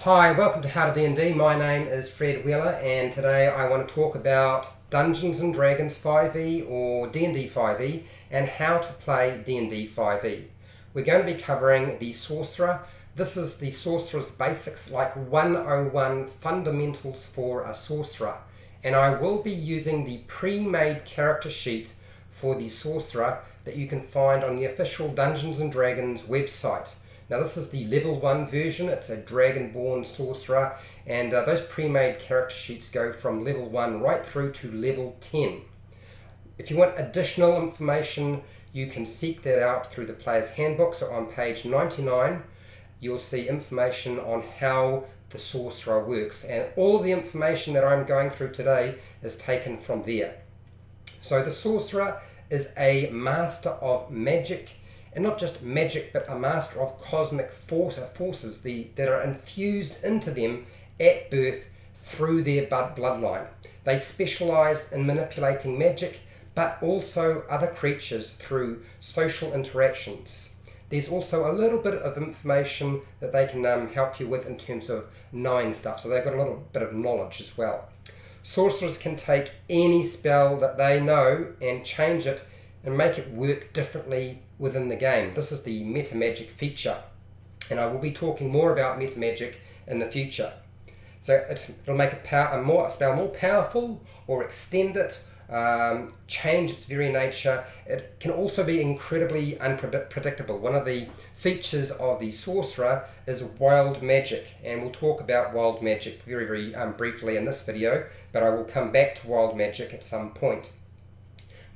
Hi, welcome to HowtoDandD. My name is Fred Wheeler and today I want to talk about Dungeons & Dragons 5e or D&D 5e and how to play D&D 5e. We're going to be covering the Sorcerer. This is the Sorcerer's Basics, like 101 Fundamentals for a Sorcerer. And I will be using the pre-made character sheet for the Sorcerer that you can find on the official Dungeons & Dragons website. Now this is the level 1 version, it's a Dragonborn Sorcerer, and those pre-made character sheets go from level 1 right through to level 10. If you want additional information, you can seek that out through the Player's Handbook. So on page 99, you'll see information on how the Sorcerer works, and all of the information that I'm going through today is taken from there. So the Sorcerer is a master of magic, and not just magic, but a master of cosmic forces that are infused into them at birth through their bloodline. They specialize in manipulating magic, but also other creatures through social interactions. There's also a little bit of information that they can help you with in terms of knowing stuff, so they've got a little bit of knowledge as well. Sorcerers can take any spell that they know and change it and make it work differently within the game. This is the meta magic feature, and I will be talking more about meta magic in the future. So it'll make a spell more powerful, or extend it, change its very nature. It can also be incredibly unpredictable. One of the features of the Sorcerer is wild magic, and we'll talk about wild magic very briefly in this video, but I will come back to wild magic at some point.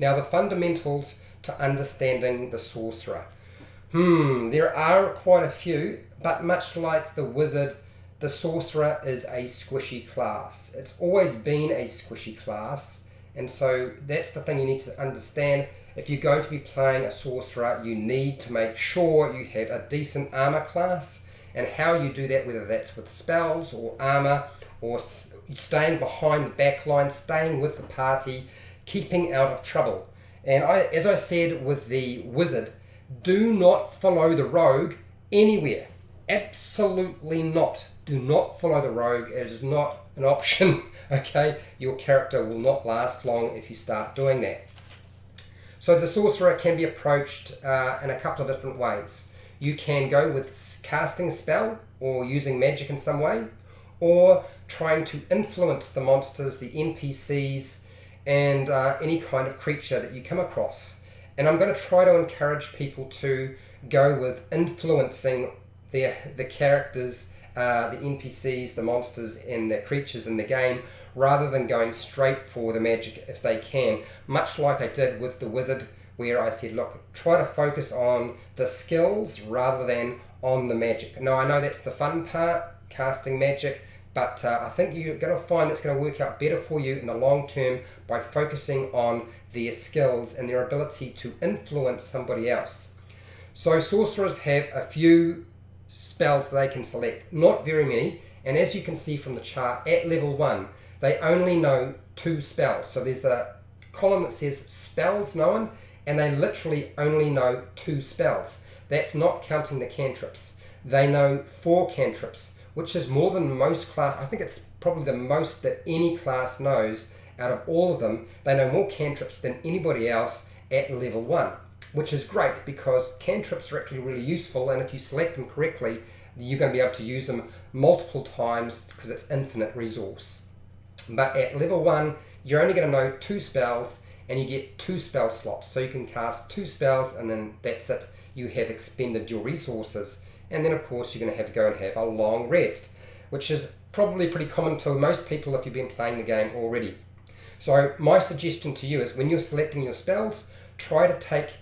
Now, the fundamentals to understanding the Sorcerer. There are quite a few, but much like the Wizard, the Sorcerer is a squishy class. It's always been a squishy class, and so that's the thing you need to understand. If you're going to be playing a Sorcerer, you need to make sure you have a decent armor class, and how you do that, whether that's with spells or armor, or staying behind the back line, staying with the party, keeping out of trouble. And as I said with the Wizard, do not follow the rogue anywhere. Absolutely not. Do not follow the rogue. It is not an option. Okay, your character will not last long if you start doing that. So the Sorcerer can be approached in a couple of different ways. You can go with casting a spell or using magic in some way, or trying to influence the monsters, the NPCs, and any kind of creature that you come across. And I'm going to try to encourage people to go with influencing the characters, the NPCs, the monsters, and the creatures in the game, rather than going straight for the magic if they can. Much like I did with the Wizard, where I said, look, try to focus on the skills rather than on the magic. Now, I know that's the fun part, casting magic, but I think you're going to find it's going to work out better for you in the long term by focusing on their skills and their ability to influence somebody else. So sorcerers have a few spells they can select, not very many, and as you can see from the chart, at level 1, they only know 2 spells. So there's a column that says spells known, and they literally only know 2 spells. That's not counting the cantrips. They know 4 cantrips, which is more than most class. I think it's probably the most that any class knows out of all of them. They know more cantrips than anybody else at level 1, which is great because cantrips are actually really useful, and if you select them correctly, you're going to be able to use them multiple times because it's infinite resource. But at level 1, you're only going to know 2 spells, and you get 2 spell slots. So you can cast 2 spells, and then that's it. You have expended your resources. And then, of course, you're going to have to go and have a long rest, which is probably pretty common to most people if you've been playing the game already. So my suggestion to you is when you're selecting your spells, try to take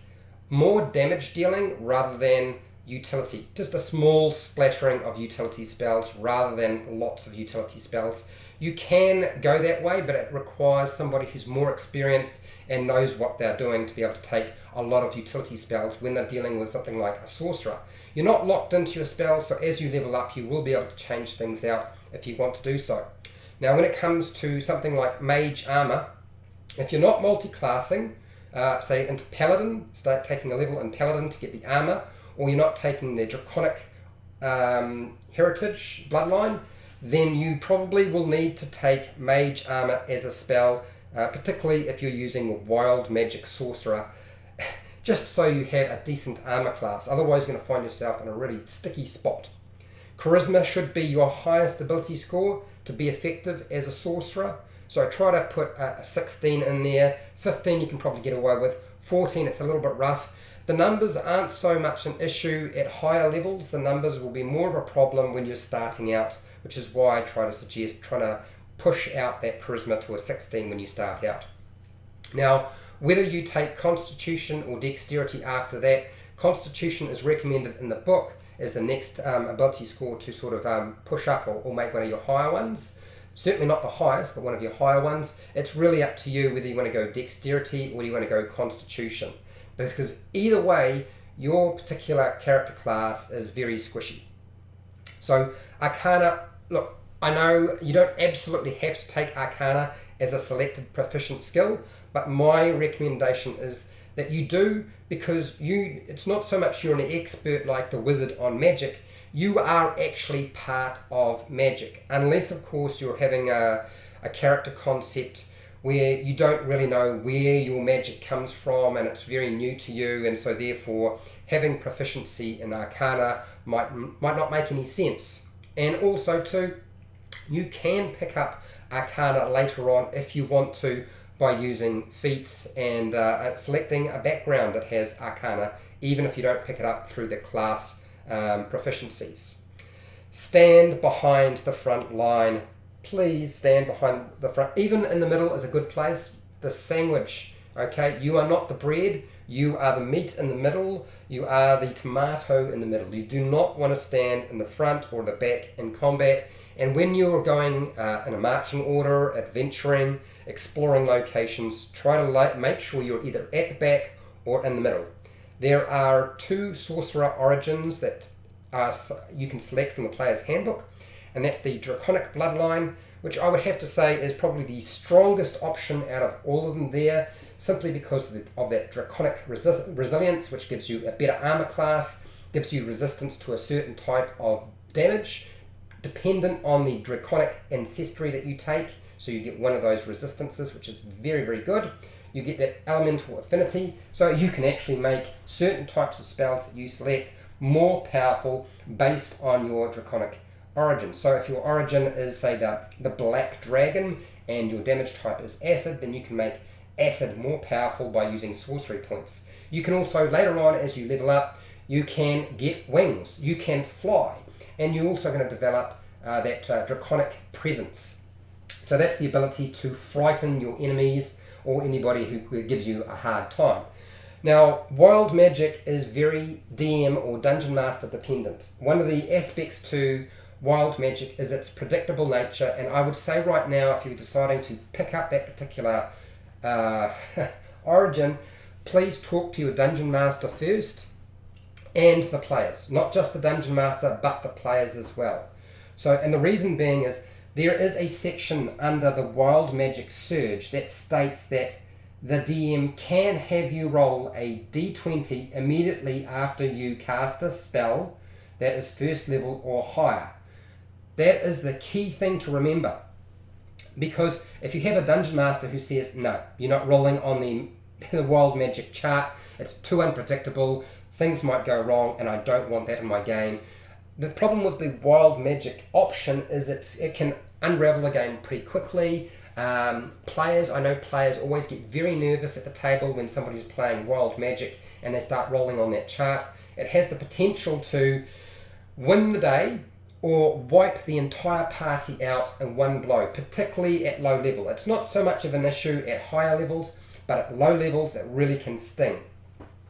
more damage dealing rather than utility. Just a small splattering of utility spells rather than lots of utility spells. You can go that way, but it requires somebody who's more experienced and knows what they're doing to be able to take a lot of utility spells when they're dealing with something like a sorcerer. You're not locked into your spells, so as you level up, you will be able to change things out if you want to do so. Now, when it comes to something like Mage Armor, if you're not multi-classing, say into Paladin, start taking a level in Paladin to get the armor, or you're not taking the Draconic heritage bloodline, then you probably will need to take Mage Armor as a spell, particularly if you're using Wild Magic Sorcerer, just so you have a decent armor class. Otherwise, you're going to find yourself in a really sticky spot. Charisma should be your highest ability score to be effective as a sorcerer. So try to put a 16 in there. 15 you can probably get away with. 14 it's a little bit rough. The numbers aren't so much an issue at higher levels. The numbers will be more of a problem when you're starting out, which is why I try to suggest trying to push out that charisma to a 16 when you start out. Now, whether you take Constitution or Dexterity after that, Constitution is recommended in the book as the next ability score to sort of push up or make one of your higher ones. Certainly not the highest, but one of your higher ones. It's really up to you whether you want to go Dexterity or you want to go Constitution. Because either way, your particular character class is very squishy. So Arcana, look, I know you don't absolutely have to take Arcana as a selected proficient skill, but my recommendation is that you do, because it's not so much you're an expert like the wizard on magic, you are actually part of magic. Unless, of course, you're having a character concept where you don't really know where your magic comes from and it's very new to you, and so therefore having proficiency in Arcana might not make any sense. And also too, you can pick up Arcana later on if you want to by using feats and selecting a background that has Arcana, even if you don't pick it up through the class proficiencies. Stand behind the front line. Please stand behind the front. Even in the middle is a good place. The sandwich, okay? You are not the bread. You are the meat in the middle. You are the tomato in the middle. You do not want to stand in the front or the back in combat. And when you're going in a marching order, adventuring, exploring locations, try to make sure you're either at the back or in the middle. There are 2 Sorcerer Origins that you can select from the player's handbook, and that's the Draconic Bloodline, which I would have to say is probably the strongest option out of all of them there, simply because of that Draconic resilience, which gives you a better armor class, gives you resistance to a certain type of damage, dependent on the Draconic ancestry that you take. So you get one of those resistances, which is very, very good. You get that elemental affinity, so you can actually make certain types of spells that you select more powerful based on your Draconic origin. So if your origin is, say, the Black Dragon and your damage type is acid, then you can make acid more powerful by using sorcery points. You can also, later on as you level up, you can get wings, you can fly, and you're also going to develop that Draconic presence. So that's the ability to frighten your enemies or anybody who gives you a hard time. Now, wild magic is very DM or Dungeon Master dependent. One of the aspects to wild magic is its predictable nature, and I would say right now, if you're deciding to pick up that particular origin, please talk to your Dungeon Master first and the players. Not just the Dungeon Master, but the players as well. So, and the reason being is there is a section under the Wild Magic Surge that states that the DM can have you roll a d20 immediately after you cast a spell that is first level or higher. That is the key thing to remember, because if you have a Dungeon Master who says, no, you're not rolling on the Wild Magic chart, it's too unpredictable, things might go wrong, and I don't want that in my game. The problem with the Wild Magic option is it can unravel a game pretty quickly. I know players always get very nervous at the table when somebody's playing Wild Magic and they start rolling on that chart. It has the potential to win the day or wipe the entire party out in one blow, particularly at low level. It's not so much of an issue at higher levels, but at low levels it really can sting.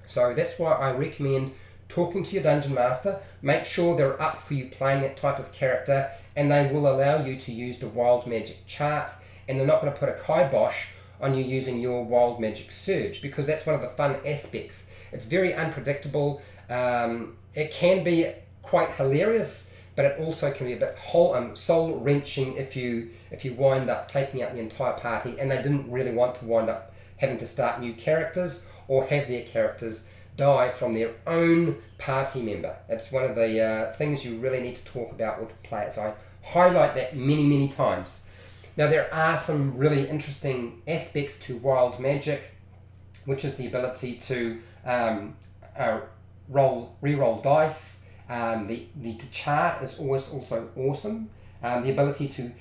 So that's why I recommend talking to your Dungeon Master. Make sure they're up for you playing that type of character, and they will allow you to use the Wild Magic chart, and they're not going to put a kibosh on you using your Wild Magic Surge, because that's one of the fun aspects. It's very unpredictable. It can be quite hilarious, but it also can be a bit soul-wrenching if you wind up taking out the entire party and they didn't really want to wind up having to start new characters or have their characters die from their own party member. It's one of the things you really need to talk about with players. I highlight that many times. Now there are some really interesting aspects to wild magic, which is the ability to re-roll dice. The chart is always also awesome. The ability to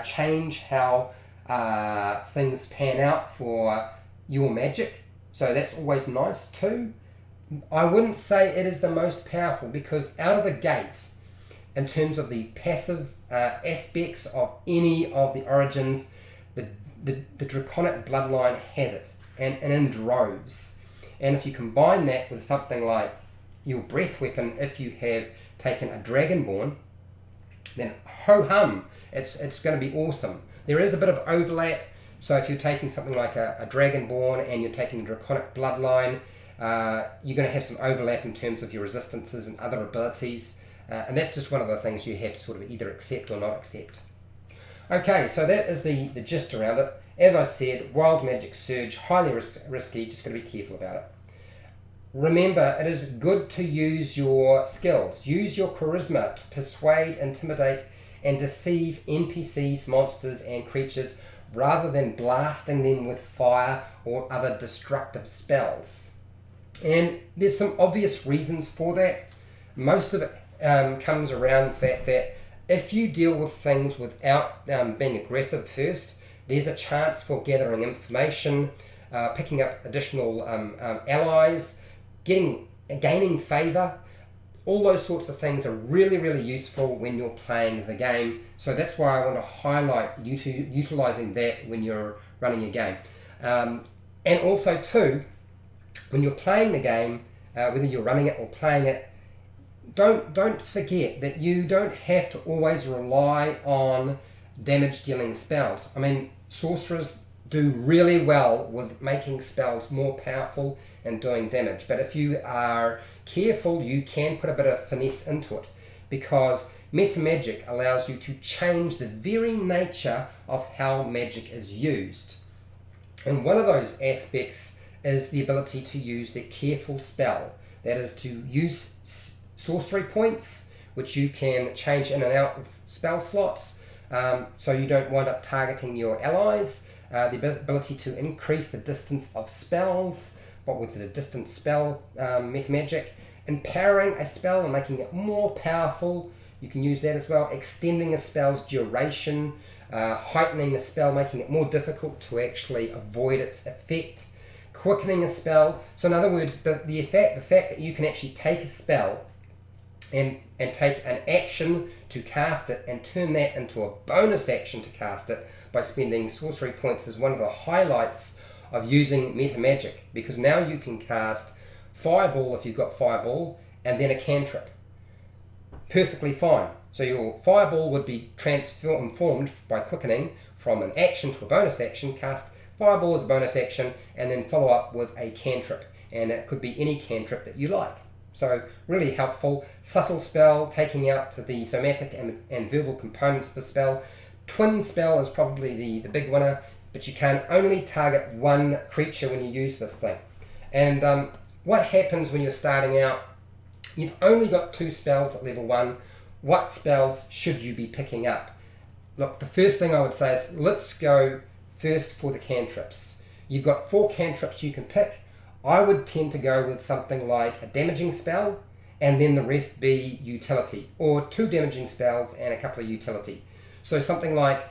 change how things pan out for your magic, so that's always nice too. I wouldn't say it is the most powerful, because out of the gate, in terms of the passive aspects of any of the origins, the Draconic Bloodline has it, and in droves. And if you combine that with something like your breath weapon, if you have taken a Dragonborn, then ho-hum, it's going to be awesome. There is a bit of overlap, so if you're taking something like a Dragonborn and you're taking the Draconic Bloodline, you're going to have some overlap in terms of your resistances and other abilities, and that's just one of the things you have to sort of either accept or not accept. Okay, so that is the gist around it. As I said, wild magic surge, highly risky, just got to be careful about it. Remember, it is good to use your skills. Use your charisma to persuade, intimidate, and deceive NPCs, monsters, and creatures, rather than blasting them with fire or other destructive spells. And there's some obvious reasons for that. Most of it comes around the fact that if you deal with things without being aggressive first, there's a chance for gathering information, picking up additional allies, gaining favour. All those sorts of things are really useful when you're playing the game. So that's why I want to highlight utilising that when you're running a game. And also too, when you're playing the game, whether you're running it or playing it, don't forget that you don't have to always rely on damage dealing spells. I mean, sorcerers do really well with making spells more powerful and doing damage, but if you are careful, you can put a bit of finesse into it, because meta magic allows you to change the very nature of how magic is used. And one of those aspects is the ability to use the careful spell, that is to use sorcery points, which you can change in and out with spell slots, so you don't wind up targeting your allies. The ability to increase the distance of spells, but with the distance spell meta magic. Empowering a spell and making it more powerful, you can use that as well. Extending a spell's duration, heightening a spell, making it more difficult to actually avoid its effect. Quickening a spell. So in other words, the fact that you can actually take a spell and take an action to cast it and turn that into a bonus action to cast it by spending sorcery points is one of the highlights of using meta magic, because now you can cast Fireball if you've got Fireball, and then a cantrip. Perfectly fine. So your Fireball would be transformed by quickening from an action to a bonus action, cast Fireball as a bonus action, and then follow up with a cantrip. And it could be any cantrip that you like. So really helpful. Subtle spell, taking out the somatic and verbal components of the spell. Twin spell is probably the big winner, but you can only target one creature when you use this thing. And what happens when you're starting out? You've only got 2 spells at level 1. What spells should you be picking up? Look, the first thing I would say is let's go first for the cantrips. You've got 4 cantrips you can pick. I would tend to go with something like a damaging spell, and then the rest be utility, or 2 damaging spells and a couple of utility. So something like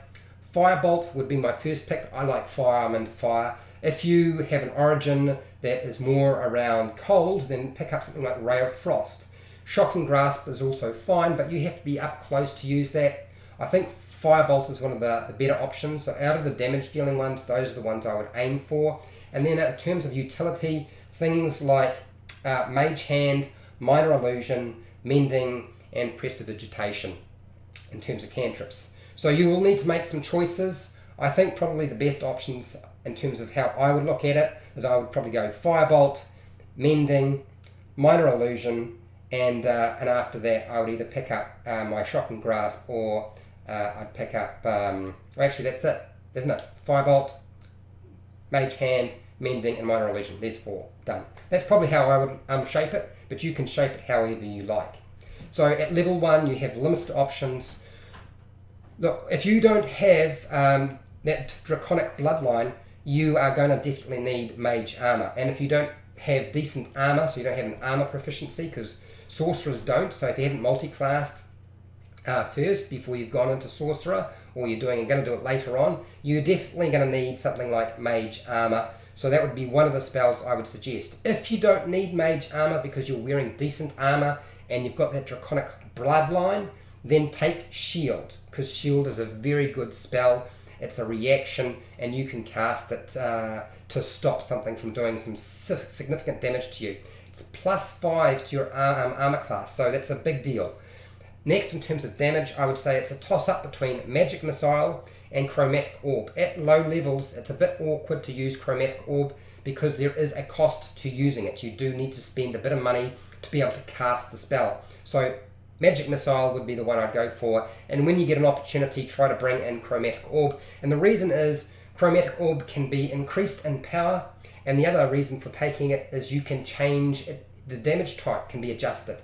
Firebolt would be my first pick. I like fire, I'm into fire. If you have an origin that is more around cold, then pick up something like Ray of Frost. Shocking Grasp is also fine, but you have to be up close to use that. I think Firebolt is one of the better options. So out of the damage dealing ones, those are the ones I would aim for. And then in terms of utility, things like Mage Hand, Minor Illusion, Mending, and Prestidigitation in terms of cantrips. So you will need to make some choices. I think probably the best options in terms of how I would look at it is I would probably go Firebolt, Mending, Minor Illusion, and after that I would either pick up my Shocking Grasp, or I'd pick up, well, actually that's it, isn't it? Firebolt, Mage Hand, Mending, and Minor Illusion. There's 4. Done. That's probably how I would shape it. but you can shape it however you like. So at level 1 you have limited options. Look, if you don't have that Draconic Bloodline, you are going to definitely need Mage Armor. And if you don't have decent armor, so you don't have an armor proficiency, because sorcerers don't, so if you haven't multi-classed first before you've gone into sorcerer, or you're going to do it later on, you're definitely going to need something like Mage Armor. So that would be one of the spells I would suggest. If you don't need Mage Armor because you're wearing decent armor and you've got that Draconic Bloodline, then take Shield, because Shield is a very good spell. It's a reaction and you can cast it to stop something from doing some significant damage to you. It's +5 to your armor class, so that's a big deal. Next, in terms of damage, I would say it's a toss-up between Magic Missile and Chromatic Orb. At low levels, it's a bit awkward to use Chromatic Orb because there is a cost to using it. You do need to spend a bit of money to be able to cast the spell. So Magic Missile would be the one I'd go for, and when you get an opportunity, try to bring in Chromatic Orb. And the reason is Chromatic Orb can be increased in power, and the other reason for taking it is you can change it, the damage type can be adjusted,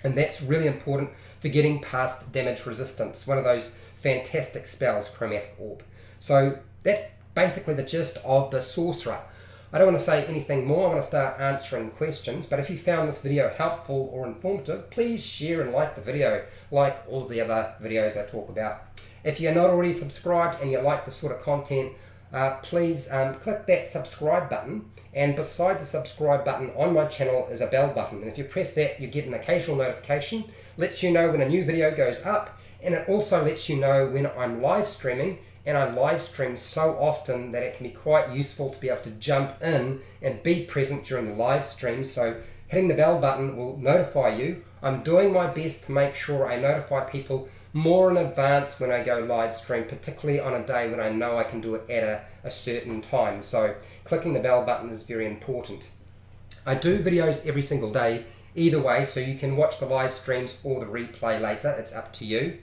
and that's really important for getting past damage resistance. One of those fantastic spells, Chromatic Orb. So that's basically the gist of the Sorcerer. I don't want to say anything more. I'm going to start answering questions, but if you found this video helpful or informative, please share and like the video, like all of the other videos I talk about. If you're not already subscribed and you like this sort of content, please click that subscribe button, and beside the subscribe button on my channel is a bell button, and if you press that you get an occasional notification, lets you know when a new video goes up, and it also lets you know when I'm live streaming. And I live stream so often that it can be quite useful to be able to jump in and be present during the live stream. So hitting the bell button will notify you. I'm doing my best to make sure I notify people more in advance when I go live stream, particularly on a day when I know I can do it at a certain time. So clicking the bell button is very important. I do videos every single day either way, so you can watch the live streams or the replay later. It's up to you.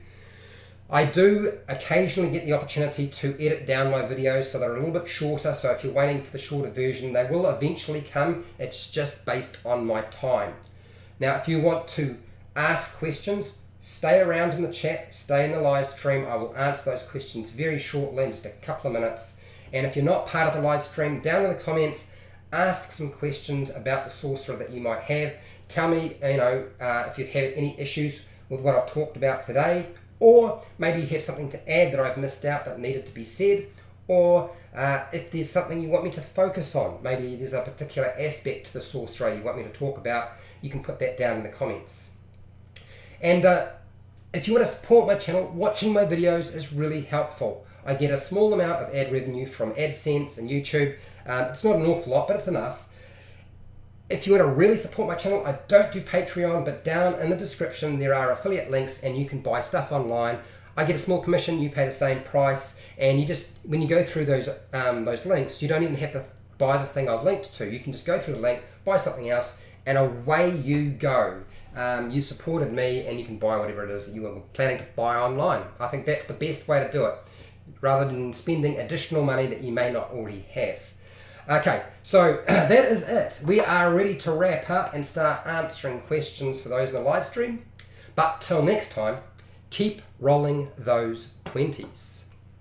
I do occasionally get the opportunity to edit down my videos so they're a little bit shorter, so if you're waiting for the shorter version, they will eventually come. It's just based on my time. Now, if you want to ask questions, stay around in the chat, stay in the live stream. I will answer those questions very shortly, in just a couple of minutes. And if you're not part of the live stream, down in the comments, ask some questions about the Sorcerer that you might have. Tell me, if you've had any issues with what I've talked about today, or maybe you have something to add that I've missed out that needed to be said, or if there's something you want me to focus on, maybe there's a particular aspect to the Sorcerer you want me to talk about, you can put that down in the comments. And if you want to support my channel, watching my videos is really helpful. I get a small amount of ad revenue from AdSense and YouTube. It's not an awful lot, but it's enough. If you want to really support my channel, I don't do Patreon, but down in the description there are affiliate links and you can buy stuff online. I get a small commission, you pay the same price, and you just, when you go through those links, you don't even have to buy the thing I've linked to. You can just go through the link, buy something else, and away you go. You supported me and you can buy whatever it is that you were planning to buy online. I think that's the best way to do it, rather than spending additional money that you may not already have. Okay, so that is it. We are ready to wrap up and start answering questions for those in the live stream. But till next time, keep rolling those 20s.